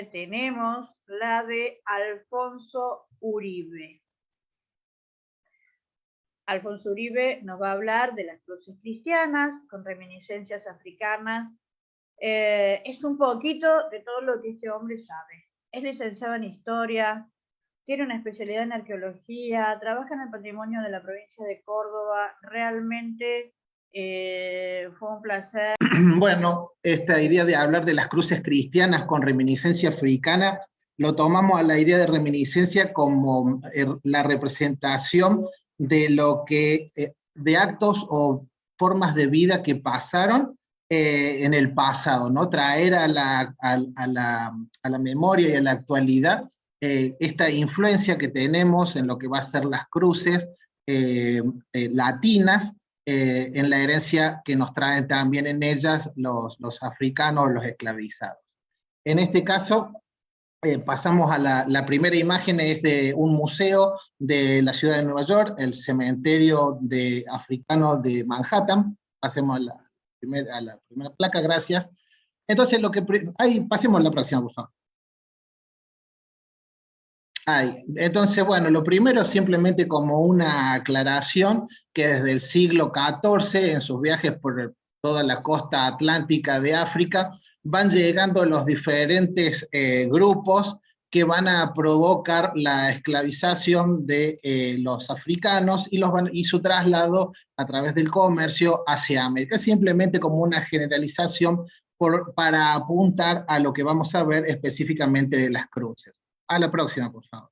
tenemos la de Alfonso Uribe. Alfonso Uribe nos va a hablar de las cruces cristianas con reminiscencias africanas. Es un poquito de todo lo que este hombre sabe. Es licenciado en Historia, tiene una especialidad en Arqueología, trabaja en el patrimonio de la provincia de Córdoba. Realmente fue un placer. Bueno, esta idea de hablar de las cruces cristianas con reminiscencia africana, lo tomamos a la idea de reminiscencia como la representación de lo que, de actos o formas de vida que pasaron en el pasado, ¿no? Traer a la memoria y a la actualidad esta influencia que tenemos en lo que va a ser las cruces latinas, en la herencia que nos traen también en ellas los africanos, los esclavizados. En este caso, pasamos a la primera imagen, es de un museo de la ciudad de Nueva York, el cementerio africano de Manhattan. Pasemos a la primera placa, gracias. Entonces, pasemos a la próxima, por favor. Entonces, bueno, lo primero simplemente como una aclaración, que desde el siglo XIV, en sus viajes por toda la costa atlántica de África, van llegando los diferentes grupos que van a provocar la esclavización de los africanos y su traslado a través del comercio hacia América, simplemente como una generalización para apuntar a lo que vamos a ver específicamente de las cruces. A la próxima, por favor.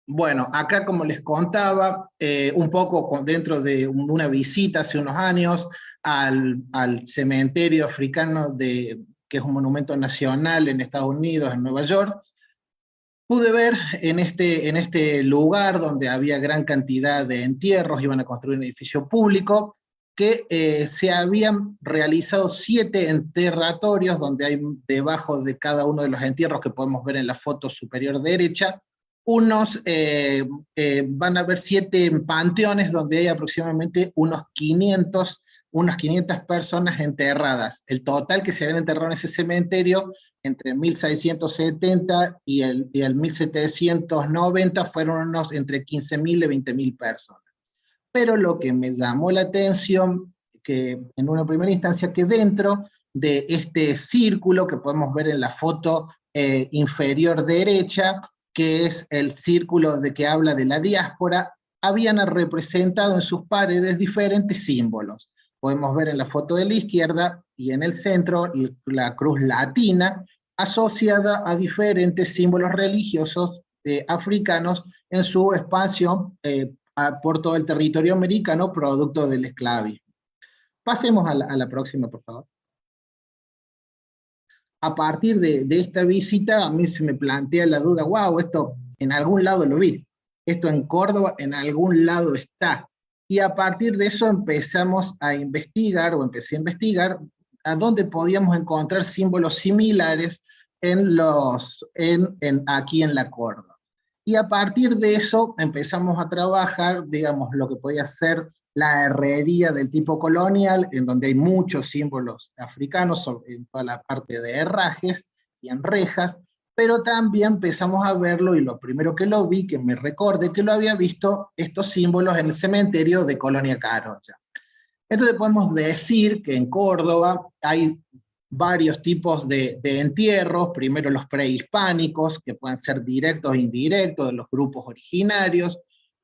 Bueno, acá como les contaba, un poco dentro de una visita hace unos años al cementerio africano que es un monumento nacional en Estados Unidos, en Nueva York, pude ver en este lugar donde había gran cantidad de entierros, iban a construir un edificio público, que se habían realizado 7 enterratorios, donde hay debajo de cada uno de los entierros, que podemos ver en la foto superior derecha, van a haber 7 panteones, donde hay aproximadamente unas 500 personas enterradas. El total que se habían enterrado en ese cementerio, entre 1670 y el 1790, fueron entre 15.000 y 20.000 personas. Pero lo que me llamó la atención, que en una primera instancia, que dentro de este círculo que podemos ver en la foto inferior derecha, que es el círculo que habla de la diáspora, habían representado en sus paredes diferentes símbolos. Podemos ver en la foto de la izquierda y en el centro la cruz latina, asociada a diferentes símbolos religiosos africanos en su expansión por todo el territorio americano, producto del esclavismo. Pasemos a la próxima, por favor. A partir de esta visita, a mí se me plantea la duda, wow, esto en algún lado lo vi, esto en Córdoba en algún lado está. Y a partir de eso empezamos a investigar, o empecé a investigar, a dónde podíamos encontrar símbolos similares aquí en la Córdoba. Y a partir de eso empezamos a trabajar, digamos, lo que podía ser la herrería del tipo colonial, en donde hay muchos símbolos africanos, en toda la parte de herrajes y en rejas, pero también empezamos a verlo, y lo primero que lo vi, que me recordé que lo había visto, estos símbolos en el cementerio de Colonia Carolla. Entonces podemos decir que en Córdoba hay varios tipos de entierros, primero los prehispánicos, que pueden ser directos e indirectos de los grupos originarios,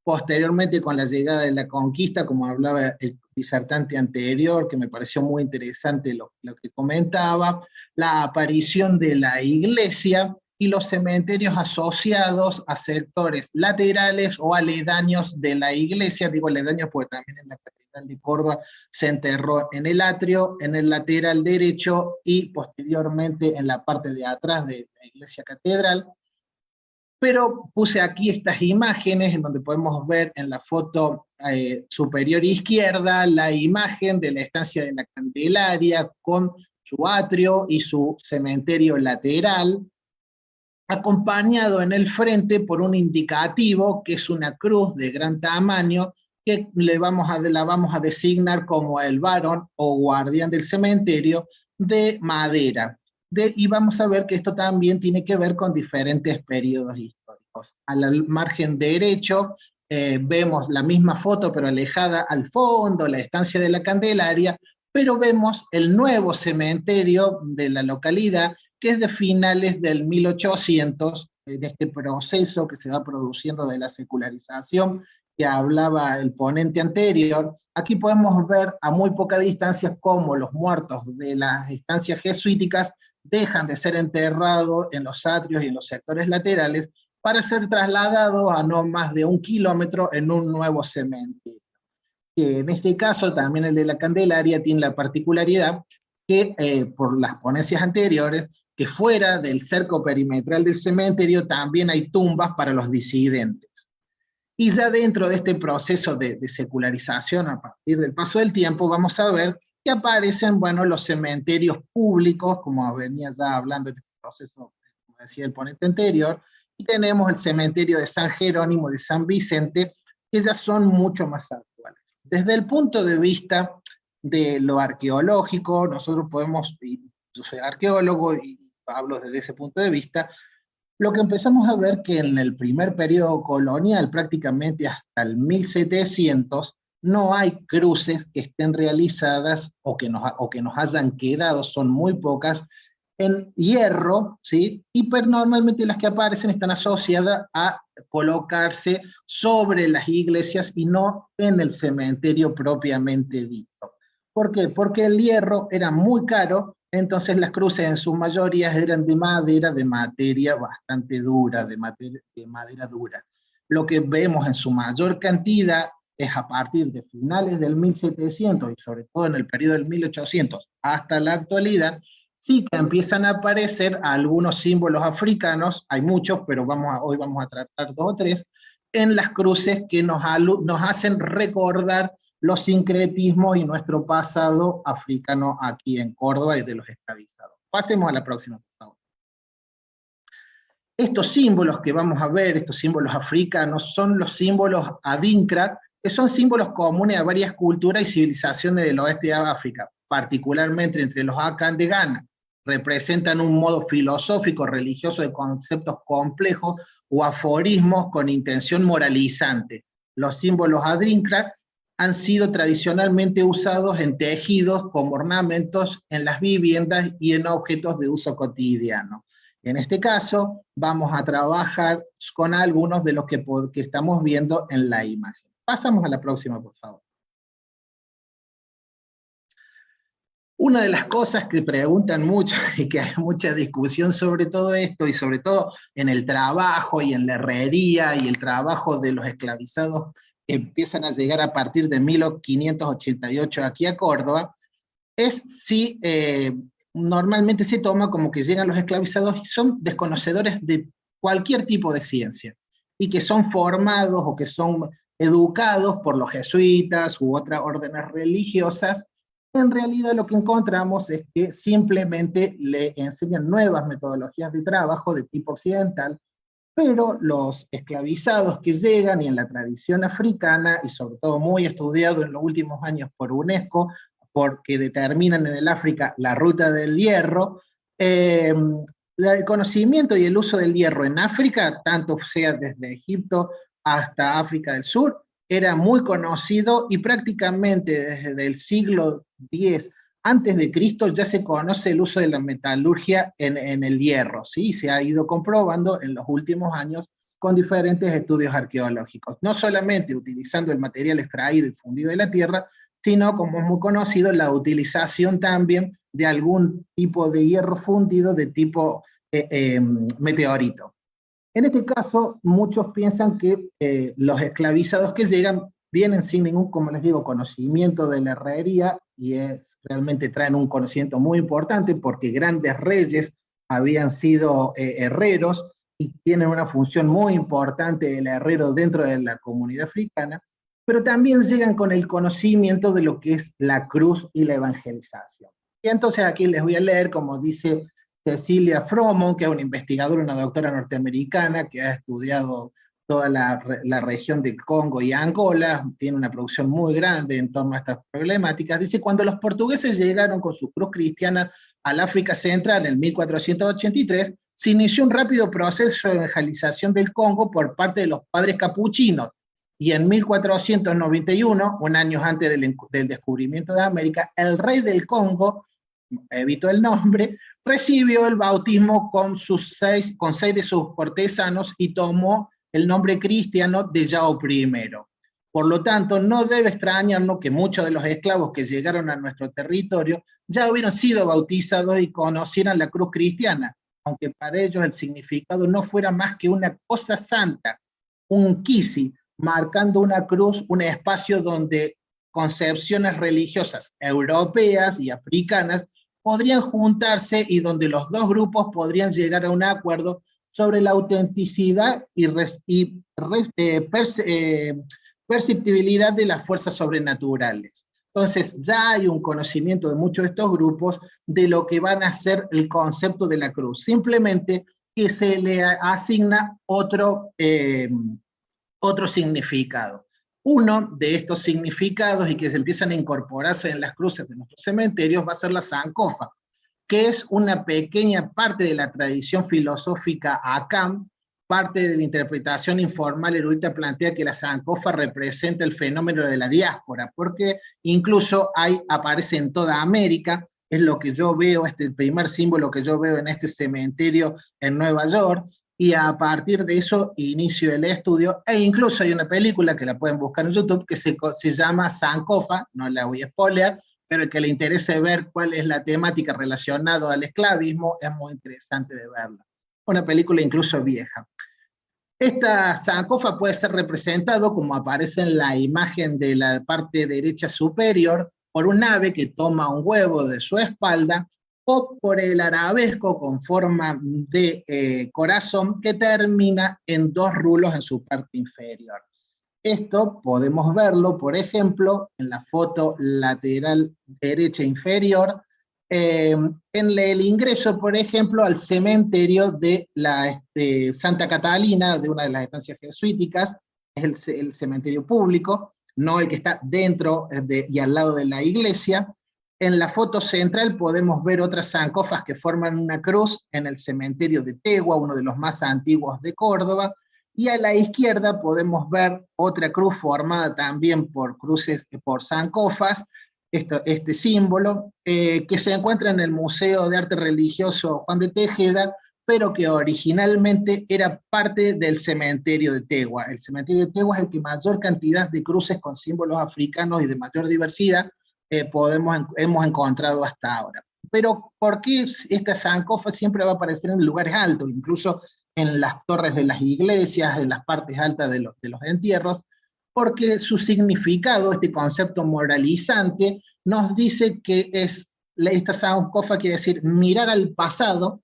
posteriormente con la llegada de la conquista, como hablaba el disertante anterior, que me pareció muy interesante lo que comentaba, la aparición de la iglesia y los cementerios asociados a sectores laterales o aledaños de la iglesia. Digo aledaños porque también en la Catedral de Córdoba se enterró en el atrio, en el lateral derecho y posteriormente en la parte de atrás de la iglesia catedral. Pero puse aquí estas imágenes en donde podemos ver en la foto superior izquierda la imagen de la estancia de la Candelaria con su atrio y su cementerio lateral, acompañado en el frente por un indicativo que es una cruz de gran tamaño que la vamos a designar como el varón o guardián del cementerio de madera. Y vamos a ver que esto también tiene que ver con diferentes periodos históricos. Al margen derecho vemos la misma foto pero alejada al fondo, la estancia de la Candelaria, pero vemos el nuevo cementerio de la localidad, que es de finales del 1800, en este proceso que se va produciendo de la secularización que hablaba el ponente anterior. Aquí podemos ver a muy poca distancia cómo los muertos de las estancias jesuíticas dejan de ser enterrados en los atrios y en los sectores laterales para ser trasladados a no más de 1 kilómetro en un nuevo cementerio. Que en este caso también el de la Candelaria tiene la particularidad que por las ponencias anteriores, que fuera del cerco perimetral del cementerio también hay tumbas para los disidentes. Y ya dentro de este proceso de secularización a partir del paso del tiempo vamos a ver que aparecen, bueno, los cementerios públicos, como venía ya hablando en este proceso, como decía el ponente anterior, y tenemos el cementerio de San Jerónimo, de San Vicente, que ya son mucho más actuales. Desde el punto de vista de lo arqueológico, nosotros podemos, yo soy arqueólogo y hablo desde ese punto de vista, lo que empezamos a ver que en el primer periodo colonial, prácticamente hasta el 1700, no hay cruces que estén realizadas o que nos hayan quedado, son muy pocas, en hierro, ¿sí? Y normalmente las que aparecen están asociadas a colocarse sobre las iglesias y no en el cementerio propiamente dicho. ¿Por qué? Porque el hierro era muy caro, entonces las cruces en su mayoría eran de madera, de materia bastante dura, de madera dura. Lo que vemos en su mayor cantidad es a partir de finales del 1700 y sobre todo en el periodo del 1800 hasta la actualidad, sí que empiezan a aparecer algunos símbolos africanos, hay muchos, pero hoy vamos a tratar 2 o 3, en las cruces que nos hacen recordar los sincretismos y nuestro pasado africano aquí en Córdoba y de los esclavizados. Pasemos a la próxima, por favor. Estos símbolos que vamos a ver, estos símbolos africanos, son los símbolos adinkra, que son símbolos comunes a varias culturas y civilizaciones del oeste de África, particularmente entre los Akan de Ghana. Representan un modo filosófico, religioso de conceptos complejos o aforismos con intención moralizante. Los símbolos adinkra han sido tradicionalmente usados en tejidos como ornamentos en las viviendas y en objetos de uso cotidiano. En este caso, vamos a trabajar con algunos de los que estamos viendo en la imagen. Pasamos a la próxima, por favor. Una de las cosas que preguntan mucho y que hay mucha discusión sobre todo esto, y sobre todo en el trabajo y en la herrería y el trabajo de los esclavizados que empiezan a llegar a partir de 1588 aquí a Córdoba, es si normalmente se toma como que llegan los esclavizados y son desconocedores de cualquier tipo de ciencia, y que son formados o que son educados por los jesuitas u otras órdenes religiosas. En realidad lo que encontramos es que simplemente le enseñan nuevas metodologías de trabajo de tipo occidental, pero los esclavizados que llegan y en la tradición africana, y sobre todo muy estudiado en los últimos años por UNESCO, porque determinan en el África la ruta del hierro, el conocimiento y el uso del hierro en África, tanto sea desde Egipto hasta África del Sur, era muy conocido y prácticamente desde el siglo X antes de Cristo ya se conoce el uso de la metalurgia en el hierro, ¿sí? Se ha ido comprobando en los últimos años con diferentes estudios arqueológicos, no solamente utilizando el material extraído y fundido de la tierra, sino, como es muy conocido, la utilización también de algún tipo de hierro fundido de tipo meteorito. En este caso, muchos piensan que los esclavizados que llegan vienen sin ningún, como les digo, conocimiento de la herrería, y realmente traen un conocimiento muy importante porque grandes reyes habían sido herreros y tienen una función muy importante el herrero dentro de la comunidad africana, pero también llegan con el conocimiento de lo que es la cruz y la evangelización. Y entonces aquí les voy a leer, como dice Cecilia Fromond, que es una investigadora, una doctora norteamericana que ha estudiado toda la región del Congo y Angola, tiene una producción muy grande en torno a estas problemáticas. Dice, cuando los portugueses llegaron con su cruz cristiana al África Central en 1483, se inició un rápido proceso de evangelización del Congo por parte de los padres capuchinos, y en 1491, un año antes del descubrimiento de América, el rey del Congo, evito el nombre, recibió el bautismo con 6 de sus cortesanos y tomó el nombre cristiano de Yao I. Por lo tanto, no debe extrañarnos que muchos de los esclavos que llegaron a nuestro territorio ya hubieran sido bautizados y conocieran la cruz cristiana, aunque para ellos el significado no fuera más que una cosa santa, un kisi, marcando una cruz, un espacio donde concepciones religiosas europeas y africanas podrían juntarse y donde los dos grupos podrían llegar a un acuerdo sobre la autenticidad y perceptibilidad de las fuerzas sobrenaturales. Entonces ya hay un conocimiento de muchos de estos grupos de lo que van a ser el concepto de la cruz, simplemente que se le asigna otro significado. Uno de estos significados y que se empiezan a incorporarse en las cruces de nuestros cementerios va a ser la sankofa, que es una pequeña parte de la tradición filosófica Akam. Parte de la interpretación informal erudita plantea que la sankofa representa el fenómeno de la diáspora, porque incluso aparece en toda América. Es lo que yo veo, el primer símbolo que yo veo en este cementerio en Nueva York, y a partir de eso inicio el estudio, e incluso hay una película que la pueden buscar en YouTube que se llama Sankofa, no la voy a spoilear, pero el que le interese ver cuál es la temática relacionada al esclavismo, es muy interesante de verla. Una película incluso vieja. Esta sankofa puede ser representado, como aparece en la imagen de la parte derecha superior, por un ave que toma un huevo de su espalda, o por el arabesco con forma de corazón que termina en 2 rulos en su parte inferior. Esto podemos verlo, por ejemplo, en la foto lateral derecha inferior, en el ingreso, por ejemplo, al cementerio de Santa Catalina, de una de las estancias jesuíticas, es el cementerio público, no el que está dentro y al lado de la iglesia. En la foto central podemos ver otras sancofas que forman una cruz en el cementerio de Tegua, uno de los más antiguos de Córdoba, y a la izquierda podemos ver otra cruz formada también por sancofas, este símbolo, que se encuentra en el Museo de Arte Religioso Juan de Tejeda, pero que originalmente era parte del cementerio de Tegua. El cementerio de Tegua es el que mayor cantidad de cruces con símbolos africanos y de mayor diversidad hemos encontrado hasta ahora. Pero ¿por qué esta sankofa siempre va a aparecer en lugares altos, incluso en las torres de las iglesias, en las partes altas de los entierros? Porque su significado, este concepto moralizante, nos dice que esta sankofa quiere decir mirar al pasado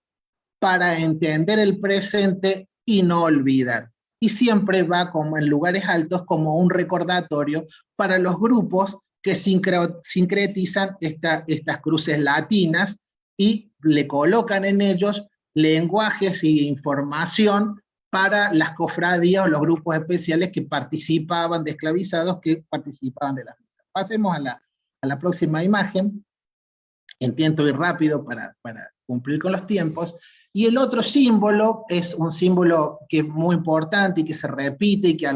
para entender el presente y no olvidar. Y siempre va como en lugares altos como un recordatorio para los grupos que sincretizan estas cruces latinas y le colocan en ellos lenguajes y información para las cofradías o los grupos especiales que participaban de esclavizados, que participaban de las misas. Pasemos a la próxima imagen. Intento ir rápido para cumplir con los tiempos. Y el otro símbolo es un símbolo que es muy importante y que se repite y que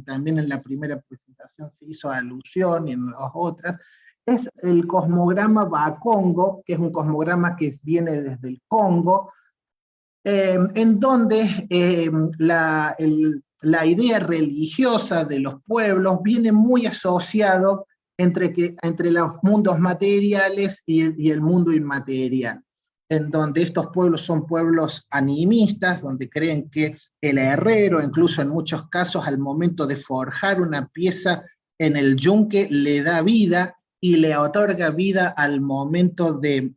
también en la primera presentación se hizo alusión y en las otras, es el cosmograma Bakongo, que es un cosmograma que viene desde el Congo, en donde la idea religiosa de los pueblos viene muy asociado entre los mundos materiales y el mundo inmaterial, en donde estos pueblos son pueblos animistas, donde creen que el herrero, incluso en muchos casos al momento de forjar una pieza en el yunque, le da vida y le otorga vida al momento de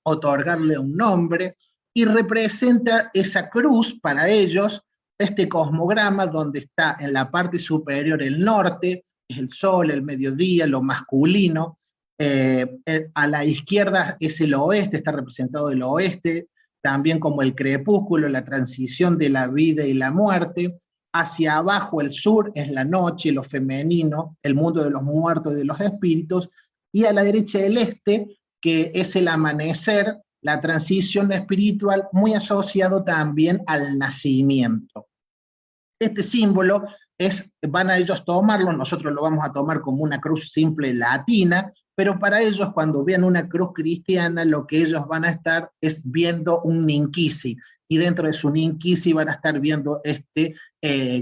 otorgarle un nombre, y representa esa cruz para ellos, este cosmograma donde está en la parte superior el norte, es el sol, el mediodía, lo masculino, a la izquierda es el oeste, está representado el oeste, también como el crepúsculo, la transición de la vida y la muerte. hacia abajo el sur es la noche, lo femenino, el mundo de los muertos y de los espíritus, y a la derecha el este, que es el amanecer, la transición espiritual, muy asociado también al nacimiento. Este símbolo van a ellos tomarlo, nosotros lo vamos a tomar como una cruz simple latina, pero para ellos cuando vean una cruz cristiana, lo que ellos van a estar es viendo un Ninkisi, y dentro de su Ninkisi van a estar viendo este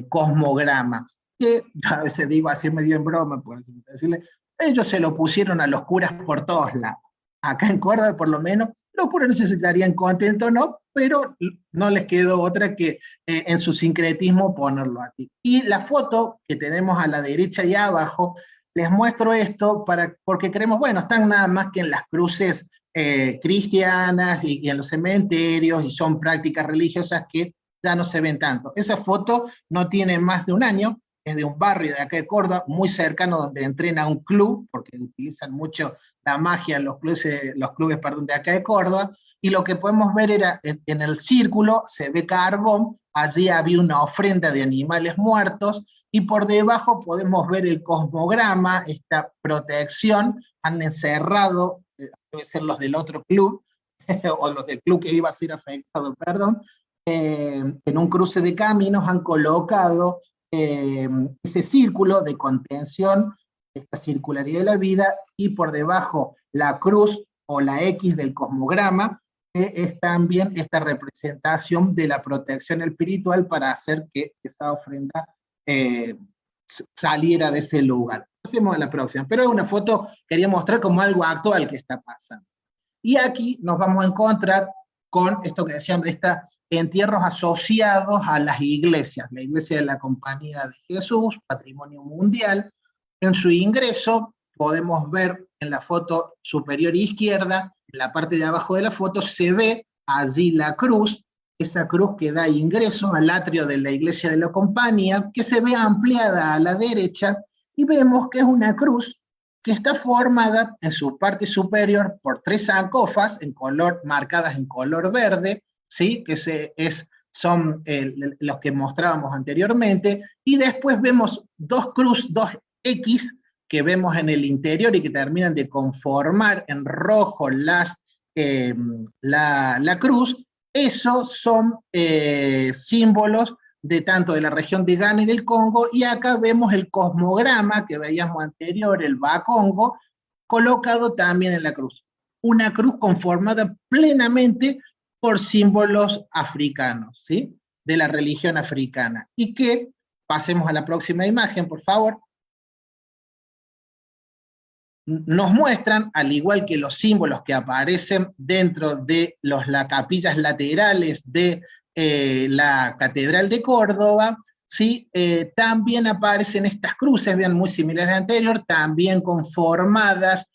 cosmograma, que a veces digo así medio en broma, por decirle, ellos se lo pusieron a los curas por todos lados. Acá en Córdoba, por lo menos, los curas no se estarían contentos, ¿no? Pero no les quedó otra que en su sincretismo ponerlo aquí. Y la foto que tenemos a la derecha y abajo, les muestro esto porque creemos, bueno, están nada más que en las cruces cristianas y en los cementerios, y son prácticas religiosas que ya no se ven tanto. Esa foto no tiene más de un año, es de un barrio de acá de Córdoba, muy cercano donde entrena un club, porque utilizan mucho la magia en los clubes de acá de Córdoba, y lo que podemos ver era, en el círculo se ve carbón, allí había una ofrenda de animales muertos, y por debajo podemos ver el cosmograma, esta protección, han encerrado, debe ser los del otro club, o los del club que iba a ser afectado, perdón, en un cruce de caminos han colocado ese círculo de contención, esta circularidad de la vida, y por debajo la cruz o la X del cosmograma, que es también esta representación de la protección espiritual para hacer que esa ofrenda saliera de ese lugar. Pasemos a la próxima, pero es una foto, quería mostrar como algo actual que está pasando. Y aquí nos vamos a encontrar con esto que decíamos, entierros asociados a las iglesias, la iglesia de la Compañía de Jesús, patrimonio mundial. En su ingreso podemos ver en la foto superior izquierda, en la parte de abajo de la foto, se ve allí la cruz, esa cruz que da ingreso al atrio de la iglesia de la Compañía, que se ve ampliada a la derecha, y vemos que es una cruz que está formada en su parte superior por 3 sarcófagas marcadas en color verde, ¿sí? Que son los que mostrábamos anteriormente, y después vemos dos X que vemos en el interior y que terminan de conformar en rojo la cruz. Esos son símbolos de tanto de la región de Ghana y del Congo, y acá vemos el cosmograma que veíamos anterior, el Bakongo, colocado también en la cruz. Una cruz conformada plenamente por símbolos africanos, ¿sí? De la religión africana. Y que, pasemos a la próxima imagen, por favor, nos muestran, al igual que los símbolos que aparecen dentro de las capillas laterales de la Catedral de Córdoba, ¿sí? También aparecen estas cruces, vean, muy similares a la anterior, también conformadas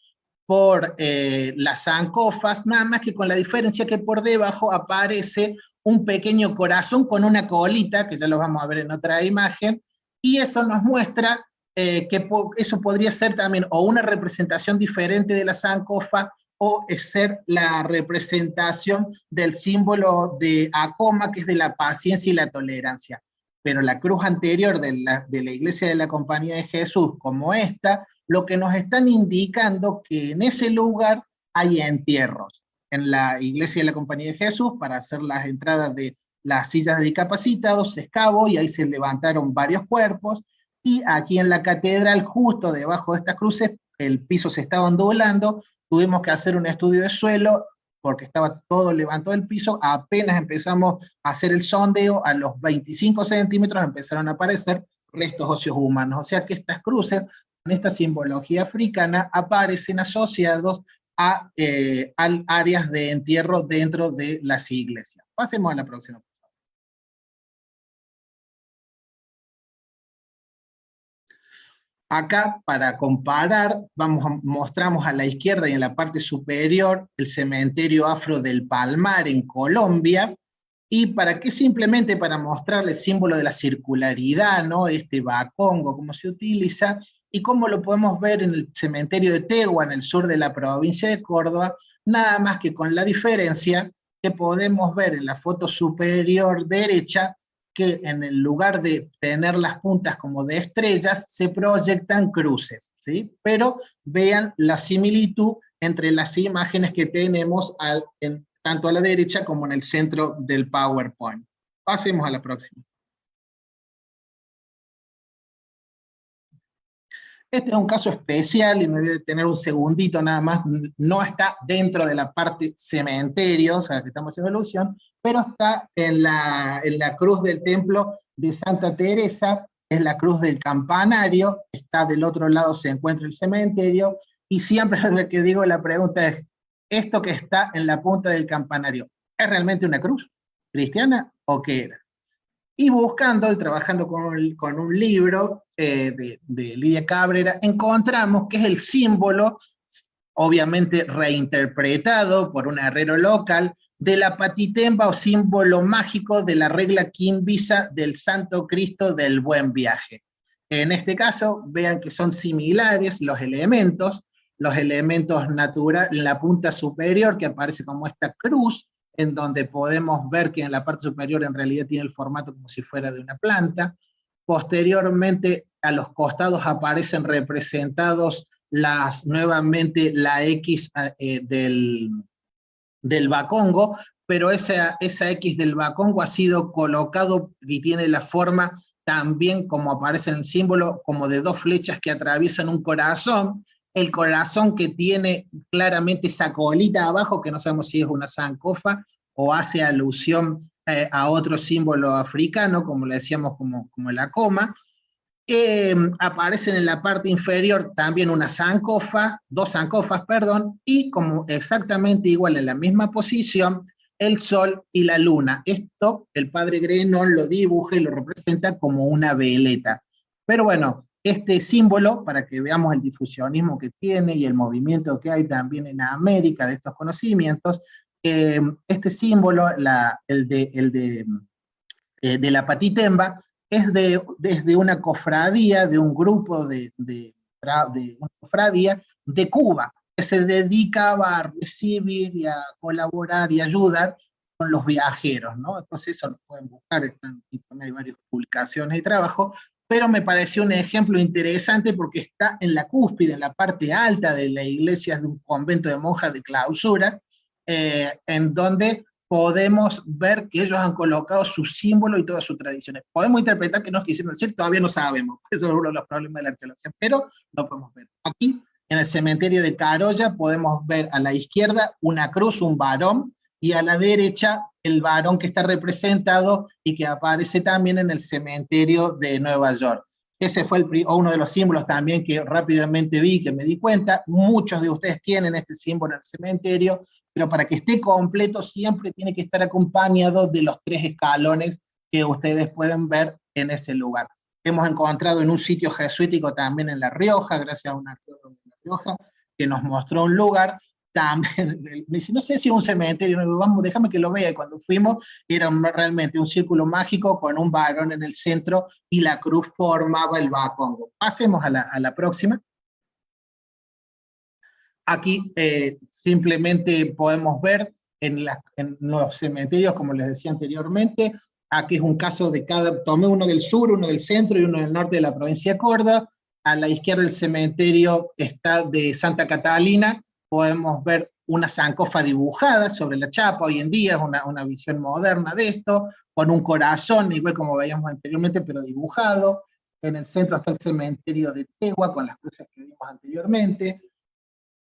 por las sarcófagas, nada más que con la diferencia que por debajo aparece un pequeño corazón con una colita, que ya lo vamos a ver en otra imagen, y eso nos muestra que eso podría ser también o una representación diferente de la sarcófaga, o ser la representación del símbolo de Acoma, que es de la paciencia y la tolerancia. Pero la cruz anterior de la iglesia de la Compañía de Jesús, como esta, lo que nos están indicando que en ese lugar hay entierros. En la iglesia de la Compañía de Jesús, para hacer las entradas de las sillas de discapacitados, se excavó y ahí se levantaron varios cuerpos, y aquí en la catedral, justo debajo de estas cruces, el piso se estaba ondulando, tuvimos que hacer un estudio de suelo, porque estaba todo levantado del piso, apenas empezamos a hacer el sondeo, a los 25 centímetros empezaron a aparecer restos óseos humanos, o sea que estas cruces, con esta simbología africana, aparecen asociados a áreas de entierro dentro de las iglesias. Pasemos a la próxima. Acá, para comparar, mostramos a la izquierda y en la parte superior el cementerio afro del Palmar en Colombia, y para qué, simplemente para mostrar el símbolo de la circularidad, ¿no? Este Bakongo, cómo se utiliza, y cómo lo podemos ver en el cementerio de Tegua, en el sur de la provincia de Córdoba, nada más que con la diferencia que podemos ver en la foto superior derecha, que en el lugar de tener las puntas como de estrellas, se proyectan cruces, ¿sí? Pero vean la similitud entre las imágenes que tenemos tanto a la derecha como en el centro del PowerPoint. Pasemos a la próxima. Este es un caso especial y me voy a detener un segundito nada más. No está dentro de la parte cementerio, o sea, que estamos haciendo alusión, pero está en la cruz del templo de Santa Teresa, es la cruz del campanario, está del otro lado, se encuentra el cementerio, y siempre lo que digo, la pregunta es, ¿esto que está en la punta del campanario, es realmente una cruz cristiana o qué era? Y buscando y trabajando con un libro de Lidia Cabrera, encontramos que es el símbolo, obviamente reinterpretado por un herrero local, de la patitemba o símbolo mágico de la regla quimbisa del Santo Cristo del Buen Viaje. En este caso, vean que son similares los elementos naturales, en la punta superior que aparece como esta cruz, en donde podemos ver que en la parte superior en realidad tiene el formato como si fuera de una planta. Posteriormente, a los costados aparecen representados nuevamente la X del bacongo, pero esa X del bacongo ha sido colocado y tiene la forma también, como aparece en el símbolo, como de dos flechas que atraviesan un corazón, el corazón que tiene claramente esa colita abajo, que no sabemos si es una sankofa o hace alusión a otro símbolo africano, como le decíamos, como la coma. Aparecen en la parte inferior también una sankofa, dos sancofas, perdón, y como exactamente igual en la misma posición, el sol y la luna. Esto el padre Grenon lo dibuja y lo representa como una veleta. Pero bueno, este símbolo, para que veamos el difusionismo que tiene y el movimiento que hay también en América de estos conocimientos, este símbolo, el de la patitemba, es desde una cofradía, de un grupo de una cofradía de Cuba, que se dedicaba a recibir y a colaborar y ayudar con los viajeros, ¿no? Entonces eso lo pueden buscar, hay varias publicaciones y trabajos, pero me pareció un ejemplo interesante porque está en la cúspide, en la parte alta de la iglesia de un convento de monjas de clausura, en donde podemos ver que ellos han colocado su símbolo y todas sus tradiciones. Podemos interpretar que nos quisieron decir, todavía no sabemos, eso es uno de los problemas de la arqueología, pero lo podemos ver. Aquí, en el cementerio de Carolla, podemos ver a la izquierda una cruz, un varón, y a la derecha el varón que está representado y que aparece también en el cementerio de Nueva York. Ese fue uno de los símbolos también que rápidamente vi, que me di cuenta. Muchos de ustedes tienen este símbolo en el cementerio, pero para que esté completo siempre tiene que estar acompañado de los 3 escalones que ustedes pueden ver en ese lugar. Hemos encontrado en un sitio jesuítico también en La Rioja, gracias a un arqueólogo de La Rioja, que nos mostró un lugar, también, me dice, no sé si es un cementerio, vamos, déjame que lo vea, y cuando fuimos era realmente un círculo mágico con un varón en el centro y la cruz formaba el bacongo. Pasemos a la próxima. Aquí simplemente podemos ver en los cementerios, como les decía anteriormente, aquí es un caso de tomé uno del sur, uno del centro y uno del norte de la provincia de Córdoba. A la izquierda del cementerio está de Santa Catalina, podemos ver una sankofa dibujada sobre la chapa, hoy en día es una visión moderna de esto, con un corazón, igual como veíamos anteriormente, pero dibujado. En el centro está el cementerio de Tegua, con las cruces que vimos anteriormente.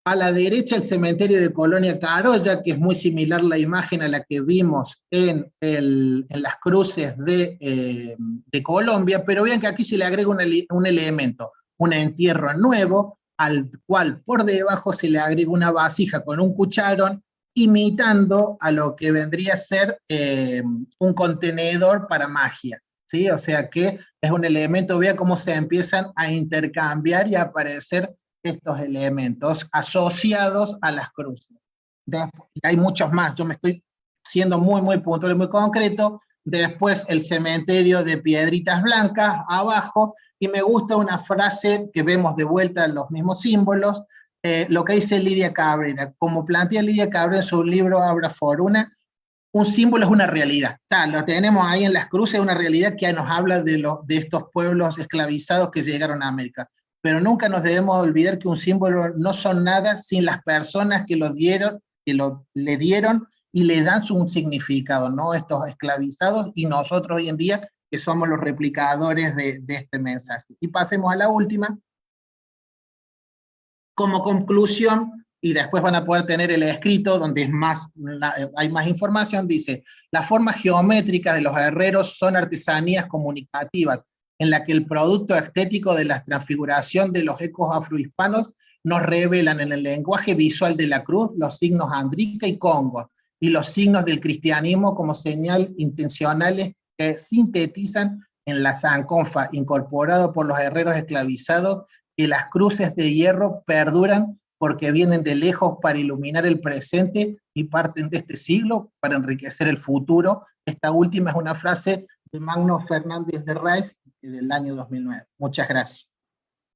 A la derecha el cementerio de Colonia Carolla, que es muy similar la imagen a la que vimos en las cruces de Colombia, pero vean que aquí se le agrega un elemento, un entierro nuevo, al cual por debajo se le agrega una vasija con un cucharón, imitando a lo que vendría a ser un contenedor para magia, ¿sí? O sea que es un elemento, vean cómo se empiezan a intercambiar y a aparecer estos elementos asociados a las cruces. Hay muchos más, yo me estoy siendo muy puntual y muy concreto. Después el cementerio de Piedritas Blancas, abajo, y me gusta una frase que vemos de vuelta en los mismos símbolos, lo que dice Lidia Cabrera. Como plantea Lidia Cabrera en su libro Abra Foruna, un símbolo es una realidad. Lo tenemos ahí en las cruces, una realidad que nos habla de estos pueblos esclavizados que llegaron a América. Pero nunca nos debemos olvidar que un símbolo no son nada sin las personas que lo dieron, le dieron y le dan un significado, ¿no? Estos esclavizados y nosotros hoy en día que somos los replicadores de este mensaje. Y pasemos a la última. Como conclusión, y después van a poder tener el escrito donde hay más información, dice: las formas geométricas de los herreros son artesanías comunicativas, en la que el producto estético de la transfiguración de los ecos afrohispanos nos revelan en el lenguaje visual de la cruz los signos Andrica y Congo, y los signos del cristianismo como señal intencionales que sintetizan en la zanconfa incorporado por los herreros esclavizados, que las cruces de hierro perduran porque vienen de lejos para iluminar el presente y parten de este siglo para enriquecer el futuro. Esta última es una frase de Magno Fernández de Reis del año 2009. Muchas gracias.